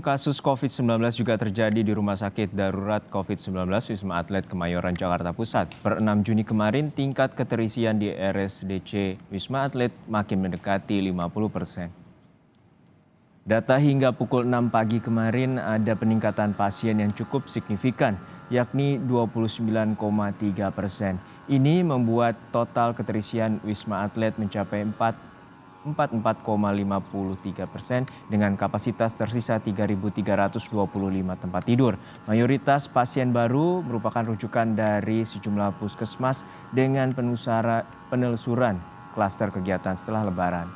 kasus COVID-19 juga terjadi di Rumah Sakit Darurat COVID-19 Wisma Atlet Kemayoran, Jakarta Pusat. Per 6 Juni kemarin, tingkat keterisian di RSDC Wisma Atlet makin mendekati 50%. Data hingga pukul 6 pagi kemarin ada peningkatan pasien yang cukup signifikan, yakni 29,3%. Ini membuat total keterisian Wisma Atlet mencapai 44,53% dengan kapasitas tersisa 3.325 tempat tidur. Mayoritas pasien baru merupakan rujukan dari sejumlah puskesmas dengan penelusuran klaster kegiatan setelah Lebaran.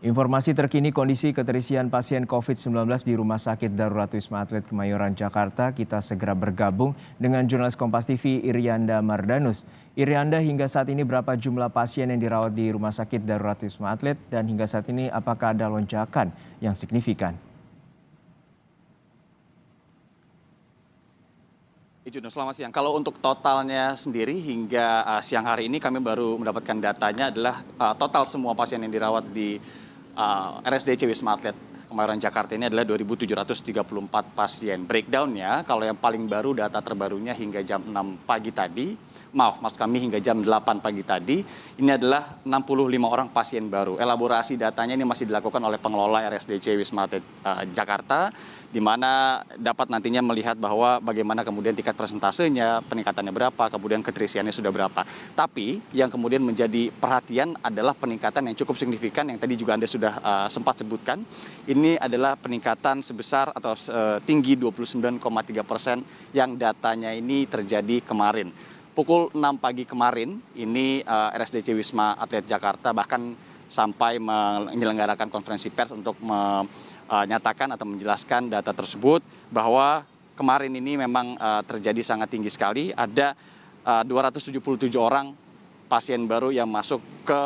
Informasi terkini kondisi keterisian pasien COVID-19 di Rumah Sakit Darurat Wisma Atlet Kemayoran, Jakarta. Kita segera bergabung dengan jurnalis Kompas TV Irianda Mardanus. Irianda, hingga saat ini berapa jumlah pasien yang dirawat di Rumah Sakit Darurat Wisma Atlet dan hingga saat ini apakah ada lonjakan yang signifikan? Juno, selamat siang. Kalau untuk totalnya sendiri hingga siang hari ini kami baru mendapatkan datanya adalah total semua pasien yang dirawat di RSDC Wisma Atlet Kemayoran, Jakarta ini adalah 2.734 pasien. Breakdown-nya, kalau yang paling baru data terbarunya hingga jam 6 pagi tadi, hingga jam 8 pagi tadi, ini adalah 65 orang pasien baru. Elaborasi datanya ini masih dilakukan oleh pengelola RSDC Wisma Atlet Jakarta, di mana dapat nantinya melihat bahwa bagaimana kemudian tingkat persentasenya, peningkatannya berapa, kemudian keterisiannya sudah berapa. Tapi yang kemudian menjadi perhatian adalah peningkatan yang cukup signifikan yang tadi juga Anda sudah sempat sebutkan. Ini adalah peningkatan sebesar atau tinggi 29,3% yang datanya ini terjadi kemarin. Pukul 6 pagi kemarin, ini RSDC Wisma Atlet Jakarta bahkan sampai menyelenggarakan konferensi pers untuk menyatakan atau menjelaskan data tersebut bahwa kemarin ini memang terjadi sangat tinggi sekali. Ada 277 orang pasien baru yang masuk ke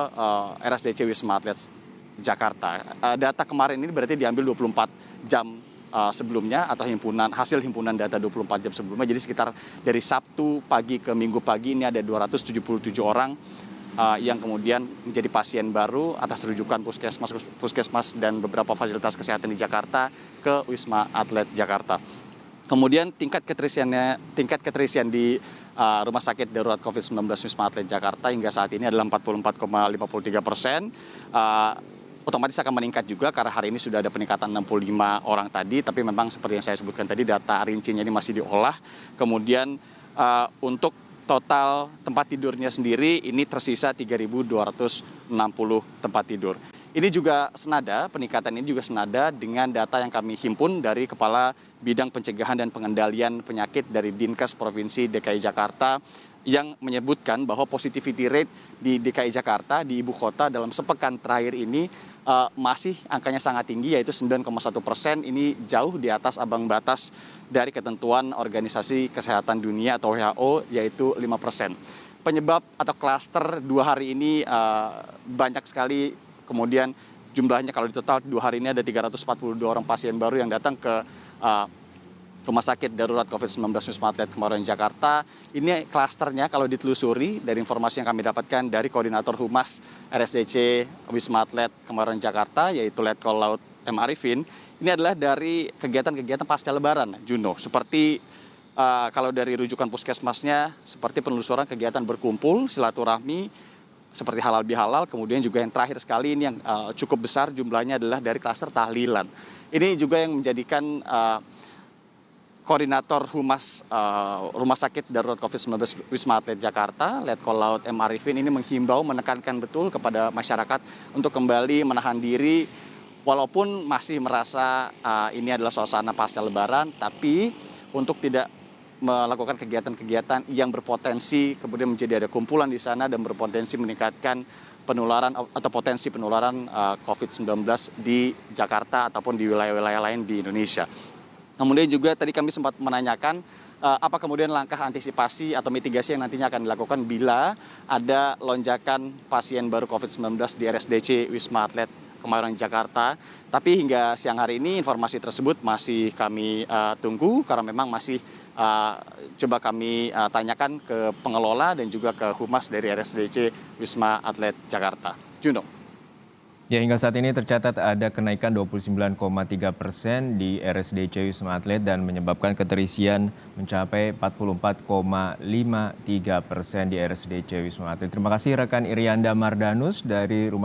RSDC Wisma Atlet Jakarta. Data kemarin ini berarti diambil 24 jam sebelumnya atau hasil himpunan data 24 jam sebelumnya. Jadi sekitar dari Sabtu pagi ke Minggu pagi ini ada 277 orang yang kemudian menjadi pasien baru atas rujukan puskesmas dan beberapa fasilitas kesehatan di Jakarta ke Wisma Atlet Jakarta. Kemudian tingkat keterisian di Rumah Sakit Darurat COVID-19 Wisma Atlet Jakarta hingga saat ini adalah 44,53%. Otomatis akan meningkat juga karena hari ini sudah ada peningkatan 65 orang tadi, tapi memang seperti yang saya sebutkan tadi data rincinya ini masih diolah. Kemudian untuk total tempat tidurnya sendiri ini tersisa 3.260 tempat tidur. Ini juga senada, peningkatan ini juga senada dengan data yang kami himpun dari Kepala Bidang Pencegahan dan Pengendalian Penyakit dari Dinkes Provinsi DKI Jakarta yang menyebutkan bahwa positivity rate di DKI Jakarta, di ibu kota dalam sepekan terakhir ini masih angkanya sangat tinggi, yaitu 9,1%. Ini jauh di atas ambang batas dari ketentuan Organisasi Kesehatan Dunia atau WHO, yaitu 5%. Penyebab atau klaster 2 hari ini banyak sekali, kemudian jumlahnya kalau di total 2 hari ini ada 342 orang pasien baru yang datang ke Rumah Sakit Darurat COVID-19 Wisma Atlet Kemayoran, Jakarta. Ini klasternya kalau ditelusuri dari informasi yang kami dapatkan dari Koordinator Humas RSDC Wisma Atlet Kemayoran, Jakarta, yaitu Letkol Laut M. Arifin. Ini adalah dari kegiatan-kegiatan pasca Lebaran, Juno. Seperti kalau dari rujukan puskesmasnya, seperti penelusuran kegiatan berkumpul, silaturahmi, seperti halal bihalal. Kemudian juga yang terakhir sekali ini yang cukup besar jumlahnya adalah dari klaster tahlilan. Ini juga yang menjadikan Koordinator Humas Rumah Sakit Darurat COVID-19 Wisma Atlet Jakarta, Letkol Laut M. Arifin, ini menghimbau, menekankan betul kepada masyarakat untuk kembali menahan diri, walaupun masih merasa ini adalah suasana pasca Lebaran, tapi untuk tidak melakukan kegiatan-kegiatan yang berpotensi kemudian menjadi ada kumpulan di sana dan berpotensi meningkatkan penularan atau potensi penularan COVID-19 di Jakarta ataupun di wilayah-wilayah lain di Indonesia. Kemudian juga tadi kami sempat menanyakan apa kemudian langkah antisipasi atau mitigasi yang nantinya akan dilakukan bila ada lonjakan pasien baru COVID-19 di RSDC Wisma Atlet Kemayoran, Jakarta. Tapi hingga siang hari ini informasi tersebut masih kami tunggu karena memang masih coba kami tanyakan ke pengelola dan juga ke Humas dari RSDC Wisma Atlet Jakarta. Juno. Ya, hingga saat ini tercatat ada kenaikan 29,3% di RSDC Wisma Atlet dan menyebabkan keterisian mencapai 44,53% di RSDC Wisma Atlet. Terima kasih rekan Irianda Mardanus dari Rumah